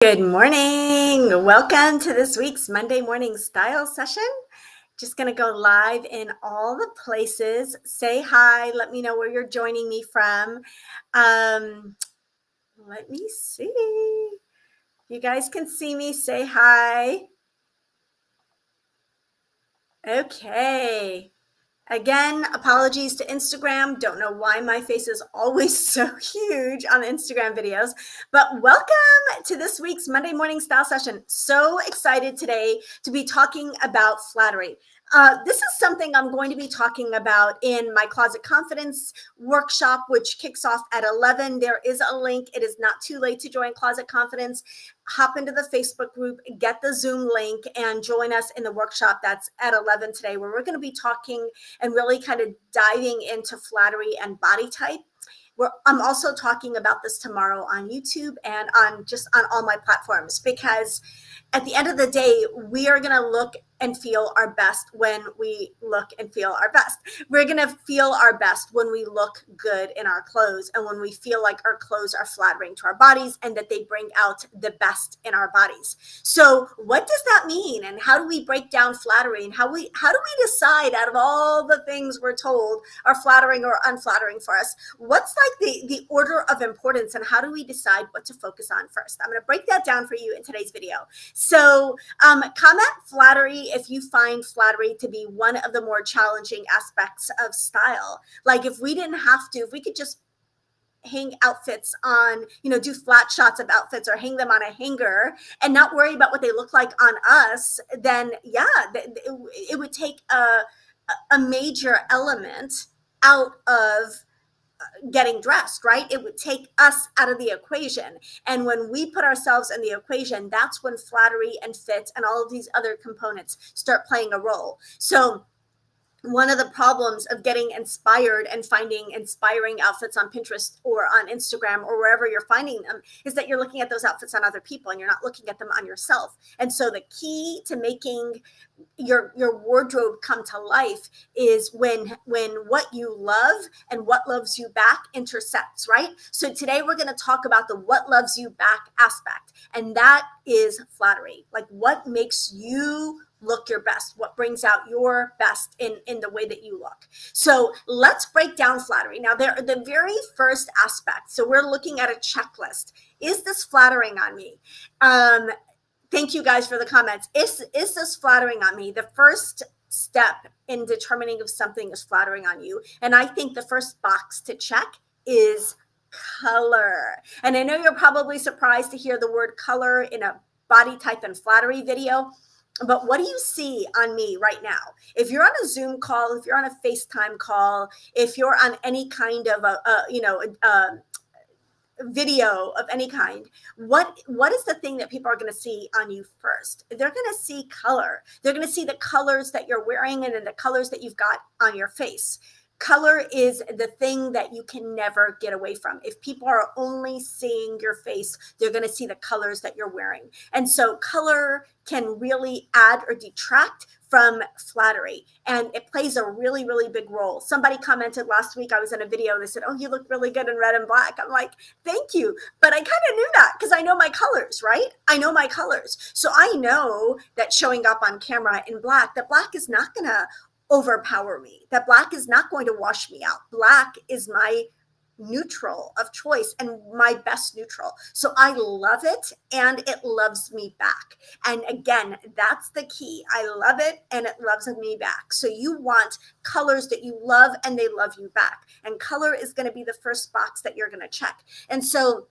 Good morning. Welcome to this week's Monday morning style session. Just going to go live in all the places. Say hi. Let me know where you're joining me from. Let me see. You guys can see me. Say hi. Okay. Again, apologies to Instagram. Don't know why my face is always so huge on Instagram videos, but welcome to this week's Monday morning style session. So excited today to be talking about flattery. This is something I'm going to be talking about in my Closet Confidence workshop, which kicks off at 11. There is a link. It is not too late to join Closet Confidence. Hop into the Facebook group, get the Zoom link, and join us in the workshop that's at 11 today, where we're going to be talking and really kind of diving into flattery and body type. I'm also talking about this tomorrow on YouTube and on all my platforms, because at the end of the day, we are going to look and feel our best when we look and feel our best. We're going to feel our best when we look good in our clothes and when we feel like our clothes are flattering to our bodies and that they bring out the best in our bodies. So what does that mean? And how do we break down flattery? And how do we decide, out of all the things we're told are flattering or unflattering for us, what's like the order of importance, and how do we decide what to focus on first? I'm going to break that down for you in today's video. So comment flattery if you find flattery to be one of the more challenging aspects of style. Like if we could just hang outfits on, do flat shots of outfits or hang them on a hanger and not worry about what they look like on us, then yeah, it would take a major element out of getting dressed, right? It would take us out of the equation. And when we put ourselves in the equation, that's when flattery and fit and all of these other components start playing a role. So one of the problems of getting inspired and finding inspiring outfits on Pinterest or on Instagram or wherever you're finding them is that you're looking at those outfits on other people and you're not looking at them on yourself. And so the key to making your wardrobe come to life is when what you love and what loves you back intersects, right? So today we're going to talk about the what loves you back aspect, and that is flattery. Like what makes you look your best, what brings out your best in the way that you look. So let's break down flattery. Now, the very first aspect, so we're looking at a checklist. Is this flattering on me? Thank you guys for the comments. Is this flattering on me? The first step in determining if something is flattering on you, and I think the first box to check is color. And I know you're probably surprised to hear the word color in a body type and flattery video. But what do you see on me right now? If you're on a Zoom call, if you're on a FaceTime call, if you're on any kind of a video of any kind, what is the thing that people are going to see on you first? They're going to see color. They're going to see the colors that you're wearing and then the colors that you've got on your face. Color is the thing that you can never get away from. If people are only seeing your face, they're going to see the colors that you're wearing. And so color can really add or detract from flattery, and it plays a really, really big role. Somebody commented last week, I was in a video, they said, oh, you look really good in red and black. I'm like, thank you. But I kind of knew that because I know my colors, right? I know my colors. So I know that showing up on camera in black, that black is not going to overpower me. That black is not going to wash me out. Black is my neutral of choice and my best neutral. So I love it and it loves me back. And again, that's the key. I love it and it loves me back. So you want colors that you love and they love you back. And color is going to be the first box that you're going to check. And so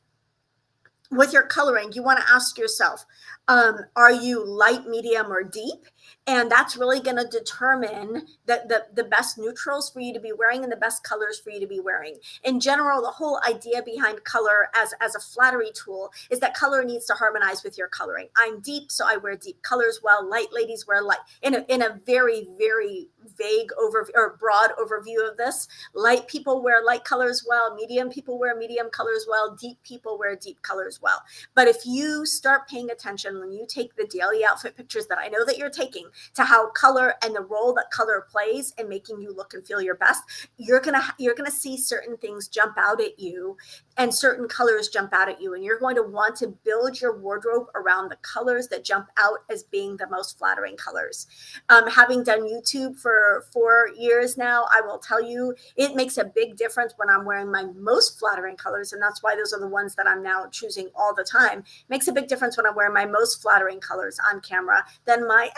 with your coloring, you want to ask yourself, are you light, medium, or deep? And that's really going to determine the best neutrals for you to be wearing and the best colors for you to be wearing. In general, the whole idea behind color as a flattery tool is that color needs to harmonize with your coloring. I'm deep, so I wear deep colors well. Light ladies wear light. In a very, very vague overview or broad overview of this, light people wear light colors well. Medium people wear medium colors well. Deep people wear deep colors as well. But if you start paying attention when you take the daily outfit pictures that I know that you're taking to how color and the role that color plays in making you look and feel your best, you're gonna see certain things jump out at you and certain colors jump out at you, and you're going to want to build your wardrobe around the colors that jump out as being the most flattering colors. Having done YouTube for 4 years now, I will tell you it makes a big difference when I'm wearing my most flattering colors, and that's why those are the ones that I'm now choosing all the time. It makes a big difference when I wear my most flattering colors on camera than my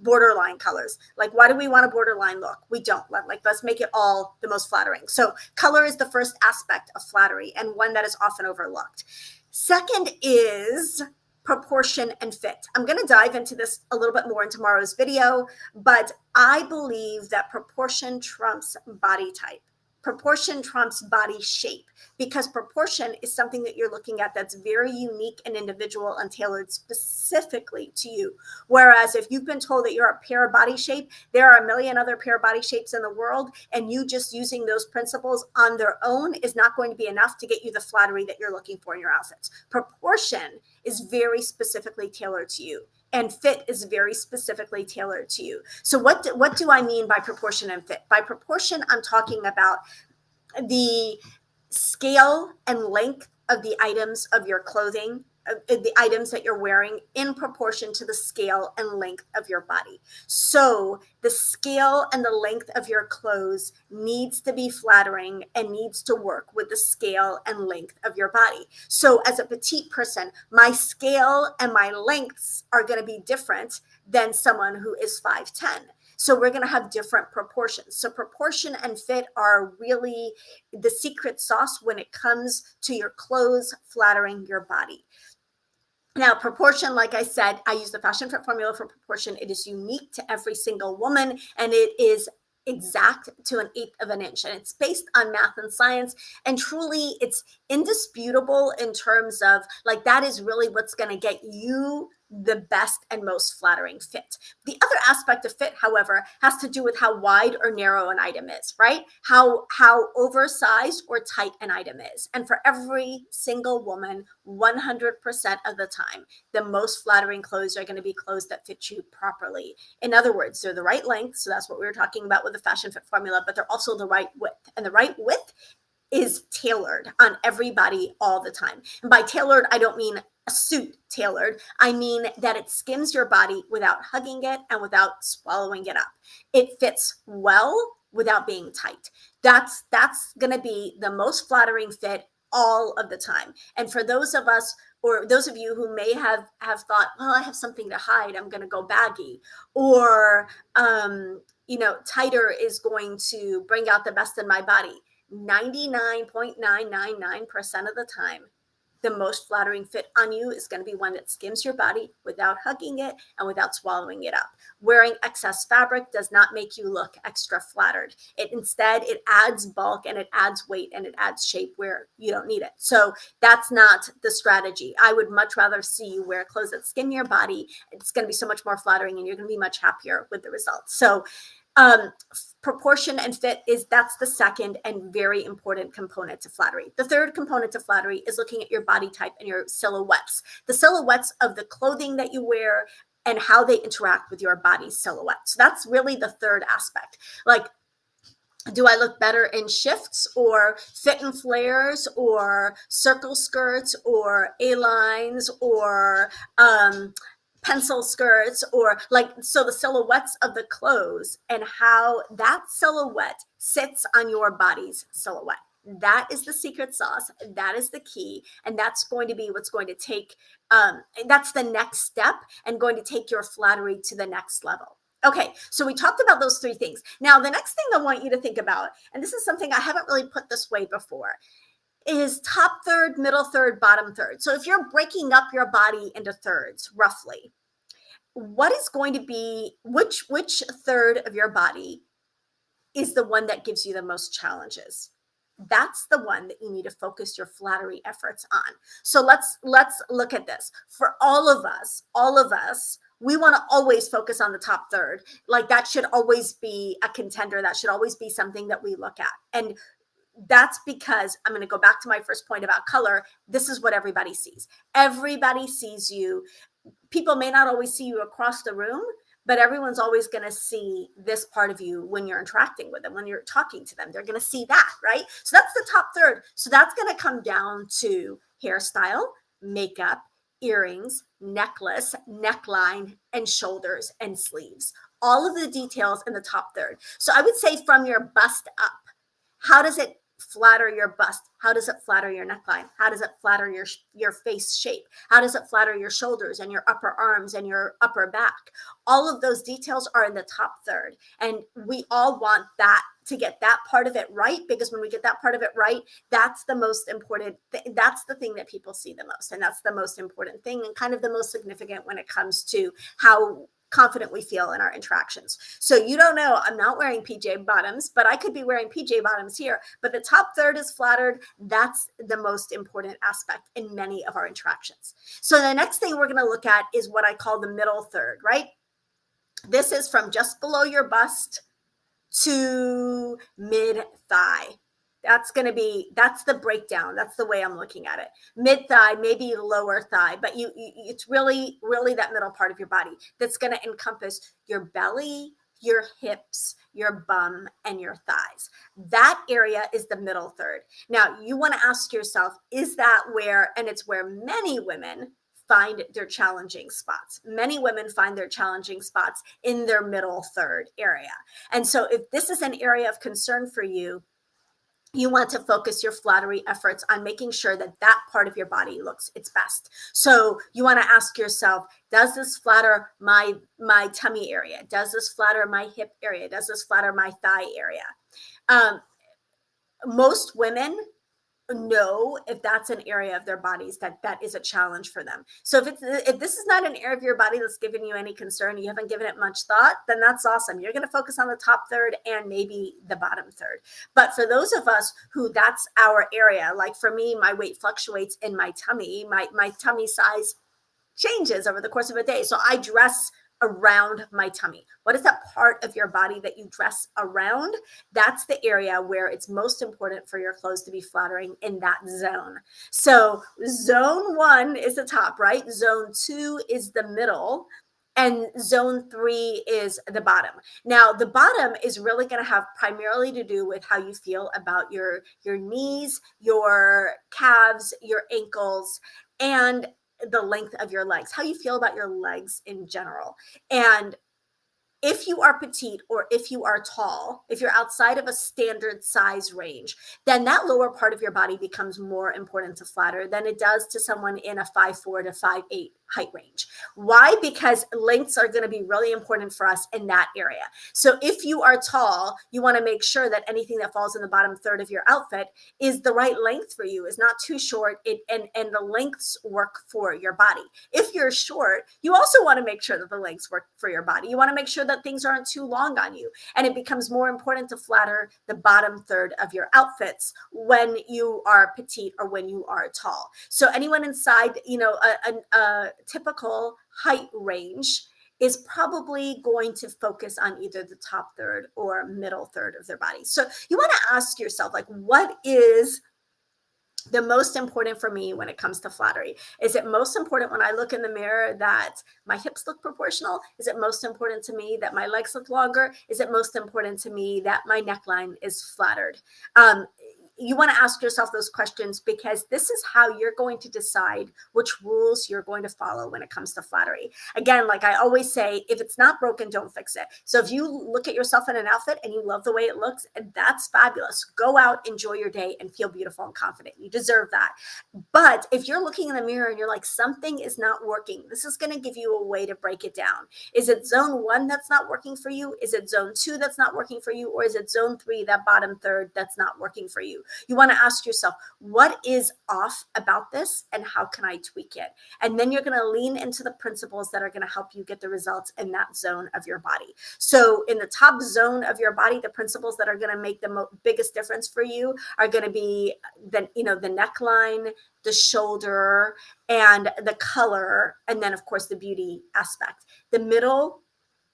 borderline colors. Like, why do we want a borderline look? We don't. Let's make it all the most flattering. So color is the first aspect of flattery and one that is often overlooked. Second is proportion and fit. I'm going to dive into this a little bit more in tomorrow's video, but I believe that proportion trumps body type. Proportion trumps body shape, because proportion is something that you're looking at that's very unique and individual and tailored specifically to you. Whereas if you've been told that you're a pear body shape, there are a million other pear body shapes in the world, and you just using those principles on their own is not going to be enough to get you the flattery that you're looking for in your outfits. Proportion is very specifically tailored to you, and fit is very specifically tailored to you. So what do I mean by proportion and fit? By proportion, I'm talking about the scale and length of the items of your clothing, the items that you're wearing in proportion to the scale and length of your body. So the scale and the length of your clothes needs to be flattering and needs to work with the scale and length of your body. So as a petite person, my scale and my lengths are going to be different than someone who is 5'10". So we're going to have different proportions. So proportion and fit are really the secret sauce when it comes to your clothes flattering your body. Now, proportion, like I said, I use the Fashion Fit formula for proportion. It is unique to every single woman, and it is exact to an eighth of an inch. And it's based on math and science. And truly, it's indisputable in terms of, like, that is really what's going to get you the best and most flattering fit. The other aspect of fit, however, has to do with how wide or narrow an item is, right? How oversized or tight an item is. And for every single woman, 100% of the time, the most flattering clothes are going to be clothes that fit you properly. In other words, they're the right length. So that's what we were talking about with the Fashion Fit formula, but they're also the right width. And the right width is tailored on everybody all the time. And by tailored, I don't mean a suit tailored. I mean that it skims your body without hugging it and without swallowing it up. It fits well without being tight. That's going to be the most flattering fit all of the time. And for those of us, or those of you who may have thought, well, I have something to hide, I'm going to go baggy, or tighter is going to bring out the best in my body. 99.999% of the time, the most flattering fit on you is going to be one that skims your body without hugging it and without swallowing it up. Wearing excess fabric does not make you look extra flattered. Instead, it adds bulk and it adds weight and it adds shape where you don't need it. So that's not the strategy. I would much rather see you wear clothes that skim your body. It's going to be so much more flattering and you're going to be much happier with the results. So proportion and fit that's the second and very important component to flattery. The third component to flattery is looking at your body type and your silhouettes, the silhouettes of the clothing that you wear and how they interact with your body silhouette. So that's really the third aspect. Like, do I look better in shifts or fit and flares or circle skirts or A-lines or pencil skirts, or so the silhouettes of the clothes and how that silhouette sits on your body's silhouette. That is the secret sauce. That is the key. And that's going to be what's going to take, that's the next step and going to take your flattery to the next level. Okay, so we talked about those three things. Now, the next thing I want you to think about, and this is something I haven't really put this way before, is top third, middle third, bottom third. So if you're breaking up your body into thirds, roughly, what is going to be, which third of your body is the one that gives you the most challenges? That's the one that you need to focus your flattery efforts on. So let's look at this. For all of us, we want to always focus on the top third. Like, that should always be a contender. That should always be something that we look at. And that's because I'm going to go back to my first point about color. This is what everybody sees. Everybody sees you. People may not always see you across the room, but everyone's always going to see this part of you when you're interacting with them, when you're talking to them. They're going to see that, right? So that's the top third. So that's going to come down to hairstyle, makeup, earrings, necklace, neckline, and shoulders and sleeves. All of the details in the top third. So I would say from your bust up, how does it flatter your bust? How does it flatter your neckline? How does it flatter your face shape? How does it flatter your shoulders and your upper arms and your upper back? All of those details are in the top third. And we all want that, to get that part of it right, because when we get that part of it right, that's the most important. That's the thing that people see the most. And that's the most important thing, and kind of the most significant when it comes to how confident we feel in our interactions. So you don't know, I'm not wearing PJ bottoms, but I could be wearing PJ bottoms here, but the top third is flattered. That's the most important aspect in many of our interactions. So the next thing we're going to look at is what I call the middle third, right? This is from just below your bust to mid thigh. That's the breakdown. That's the way I'm looking at it. Mid thigh, maybe lower thigh, but it's really, really that middle part of your body that's going to encompass your belly, your hips, your bum, and your thighs. That area is the middle third. Now, you want to ask yourself, is that where, and it's where many women find their challenging spots. Many women find their challenging spots in their middle third area. And so if this is an area of concern for you, you want to focus your flattery efforts on making sure that that part of your body looks its best. So you want to ask yourself, does this flatter my tummy area? Does this flatter my hip area? Does this flatter my thigh area? Most women know if that's an area of their bodies that is a challenge for them. So if this is not an area of your body that's giving you any concern, you haven't given it much thought, then that's awesome. You're going to focus on the top third and maybe the bottom third. But for those of us who that's our area, like for me, my weight fluctuates in my tummy. My tummy size changes over the course of a day. So I dress around my tummy. What is that part of your body that you dress around? That's the area where it's most important for your clothes to be flattering, in that zone. So zone 1 is the top, right? Zone 2 is the middle, and zone 3 is the bottom. Now, the bottom is really going to have primarily to do with how you feel about your knees, your calves, your ankles, and the length of your legs, how you feel about your legs in general. And if you are petite, or if you are tall, if you're outside of a standard size range, then that lower part of your body becomes more important to flatter than it does to someone in a 5'4" to 5'8" height range. Why? Because lengths are going to be really important for us in that area. So if you are tall, you want to make sure that anything that falls in the bottom third of your outfit is the right length for you, is not too short, and the lengths work for your body. If you're short, you also want to make sure that the lengths work for your body. You want to make sure that things aren't too long on you. And it becomes more important to flatter the bottom third of your outfits when you are petite or when you are tall. So anyone inside, a typical height range is probably going to focus on either the top third or middle third of their body. So you want to ask yourself, like, what is the most important for me when it comes to flattery? Is it most important when I look in the mirror that my hips look proportional? Is it most important to me that my legs look longer? Is it most important to me that my neckline is flattered? You want to ask yourself those questions, because this is how you're going to decide which rules you're going to follow when it comes to flattery. Again, like I always say, if it's not broken, don't fix it. So if you look at yourself in an outfit and you love the way it looks, and that's fabulous. Go out, enjoy your day, and feel beautiful and confident. You deserve that. But if you're looking in the mirror and you're like, something is not working, this is going to give you a way to break it down. Is it zone 1 that's not working for you? Is it zone 2 that's not working for you? Or is it zone 3, that bottom third, that's not working for you? You want to ask yourself, what is off about this and how can I tweak it? And then you're going to lean into the principles that are going to help you get the results in that zone of your body. So in the top zone of your body, the principles that are going to make the biggest difference for you are going to be the neckline, the shoulder, and the color, and then of course the beauty aspect. The middle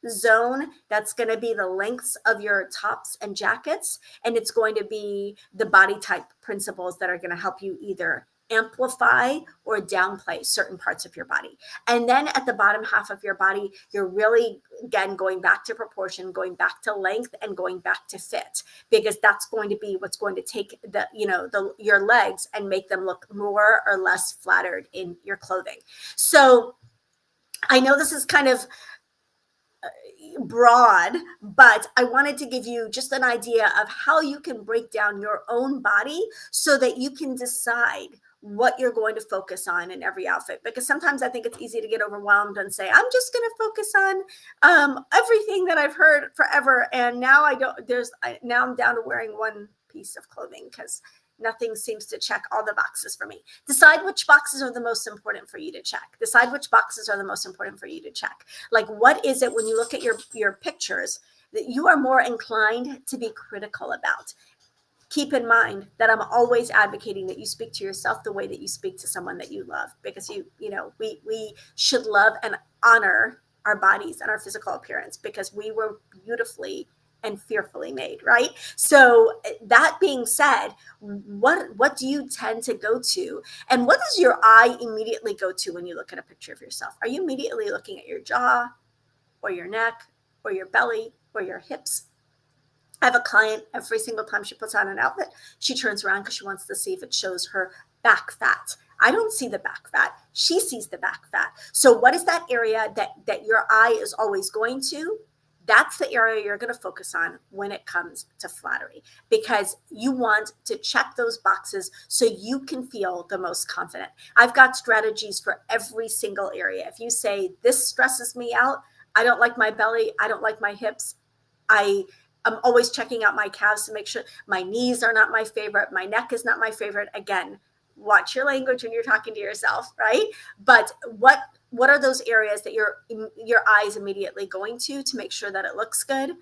zone that's going to be the lengths of your tops and jackets, and it's going to be the body type principles that are going to help you either amplify or downplay certain parts of your body. And then at the bottom half of your body, you're really, again, going back to proportion, going back to length, and going back to fit, because that's going to be what's going to take your legs and make them look more or less flattered in your clothing. So I know this is kind of broad, but I wanted to give you just an idea of how you can break down your own body so that you can decide what you're going to focus on in every outfit. Because sometimes I think it's easy to get overwhelmed and say, I'm just going to focus on everything that I've heard forever. And now now I'm down to wearing one piece of clothing because nothing seems to check all the boxes for me. Decide which boxes are the most important for you to check. Decide which boxes are the most important for you to check. Like, what is it when you look at your pictures that you are more inclined to be critical about? Keep in mind that I'm always advocating that you speak to yourself the way that you speak to someone that you love, because we should love and honor our bodies and our physical appearance, because we were beautifully and fearfully made, right? So that being said, what do you tend to go to, and what does your eye immediately go to when you look at a picture of yourself? Are you immediately looking at your jaw or your neck or your belly or your hips? I have a client, every single time she puts on an outfit, she turns around because she wants to see if it shows her back fat. I don't see the back fat. She sees the back fat. So what is that area that your eye is always going to? That's the area you're going to focus on when it comes to flattery, because you want to check those boxes so you can feel the most confident. I've got strategies for every single area. If you say, this stresses me out, I don't like my belly, I don't like my hips, I'm always checking out my calves to make sure my knees are not my favorite, my neck is not my favorite. Again, watch your language when you're talking to yourself, right? But what are those areas that your eye is immediately going to make sure that it looks good?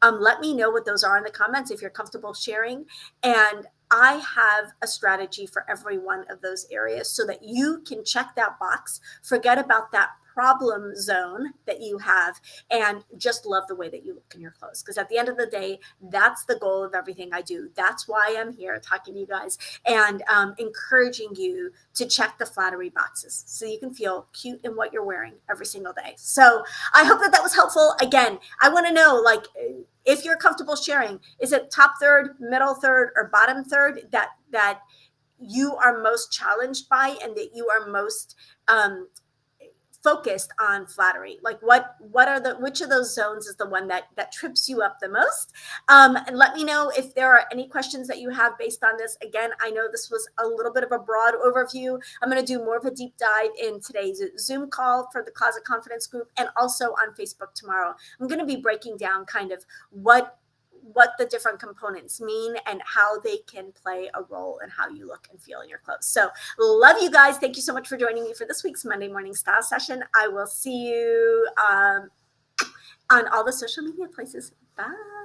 Let me know what those are in the comments if you're comfortable sharing. And I have a strategy for every one of those areas so that you can check that box, forget about that problem zone that you have, and just love the way that you look in your clothes. Because at the end of the day, that's the goal of everything I do. That's why I'm here talking to you guys and encouraging you to check the flattery boxes so you can feel cute in what you're wearing every single day. So I hope that was helpful. Again, I want to know, like, if you're comfortable sharing, is it top third, middle third, or bottom third that you are most challenged by and that you are most focused on flattery? Like, which of those zones is the one that trips you up the most? And let me know if there are any questions that you have based on this. Again, I know this was a little bit of a broad overview. I'm going to do more of a deep dive in today's Zoom call for the Closet Confidence group, and also on Facebook tomorrow. I'm going to be breaking down kind of what the different components mean and how they can play a role in how you look and feel in your clothes. So love you guys. Thank you so much for joining me for this week's Monday Morning Style Session. I will see you on all the social media places. Bye.